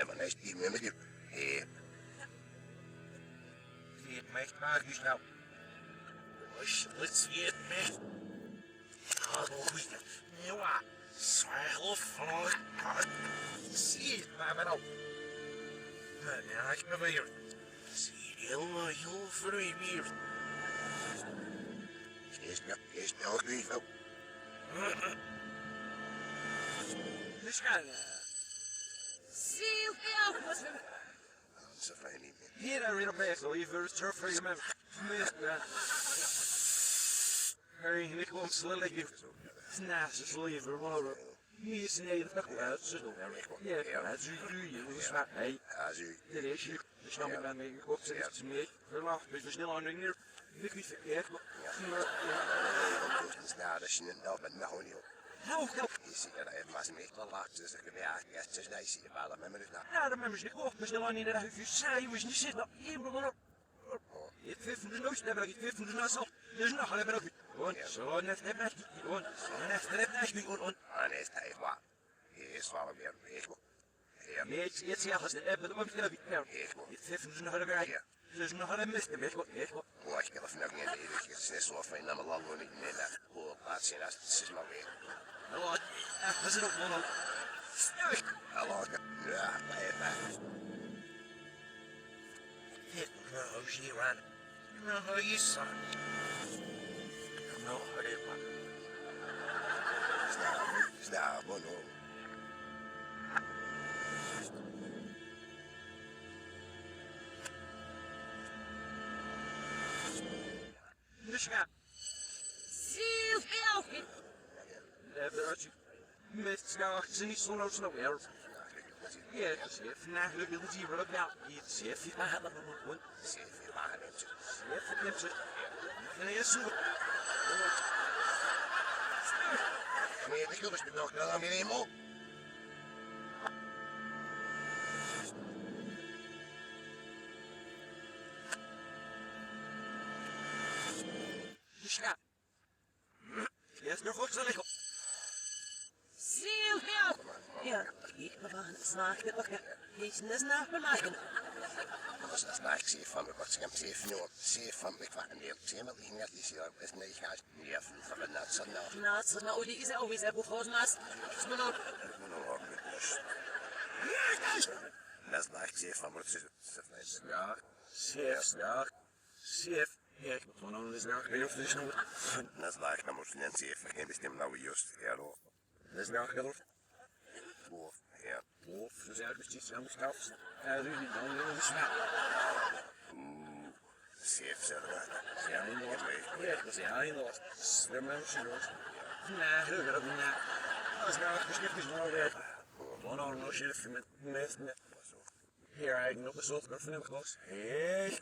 maar nice die met je. Die mecht maar dus nou. Let's see it, mecht. Goed. Ja, zwaar van. Zie het maar maar op. Ja, ik ben weer. Zie heel verweerd. Is nog niet veel. Dus gaan. Zie je wel. Ze fijn niet meer. Hier aan weer bij zo even surfen met Harry en ik komt slillig. Snaas is liever worden. Hier is een hele uit zo. Ja, als u dus maar hey. Als u. Dit is je. Dus dan ben ik op zit meer. Verlaat dus snel aan de ik niet verkeerd. Dus nou, dat is een dag met nog niet op. Nou, Je ziet dat even maar mee te lachen. Dus ik ja, het is nice hier maar met me dus nou. ja, dan ben ik niet op. Maar snel aan in de huis. Saai, we niet zitten. Hier begonnen. Ik vind de nooit hebben ik vind de naast. Dus nog hebben ook. Und so net heb ik und net heb ik und En is hij wat? Is wel weer ik. Ja. jetzt ja hast du aber du bist ja ich finde noch eine dus nog een mist weet ik Hoe ik heb nog niet eerlijk gezegd zo fijn dat me lang nog niet meer naar hoe plaats zien als het is maar weer. hallo dat is ook wel Hallo. Ja, bij. nou zie je nou je son nou hare pa Sta bono. dus ja Zie je wel. dat je met snel ze niet zo snel weer ja vandaag wil je zien wat nou iets heeft je maar dat moet Zeef je maar niet. ja het is en je zoekt Nee, ik wil het nog wel meer eenmaal. dus ja jetzt noch kurz lekker Zie je wel. Ja, ik bewaar het snaak. Is het snaak bemaken. Dus dat is maar ik zie van me wat ik hem zeef nu. Zeef van me kwam neer. Zeef maar ik net is hier is niet gaan. Ja, van de nat zo nou. Na, zo nou die is er alweer zo goed naast. Zo nou. Dat is maar ik zeef van wat ja Chef. Ja, ik moet gewoon eens naar weer of dus nog. Dat is maar ik moet net zeef. Geen bestem nou juist. Ja, hoor. Dat is nou geloof. Of ja. Of dus eigenlijk iets aan de staf. Ja, jullie dan willen we smaak. Zeef zeg maar. Ja, in de ja, dat is ja, in de de mensen dus. Nee, gelukkig dat niet. Dat is nou geschikt is nou weer. Gewoon nog chef met. Hier eigenlijk nog een soort van hem gekost. Hey,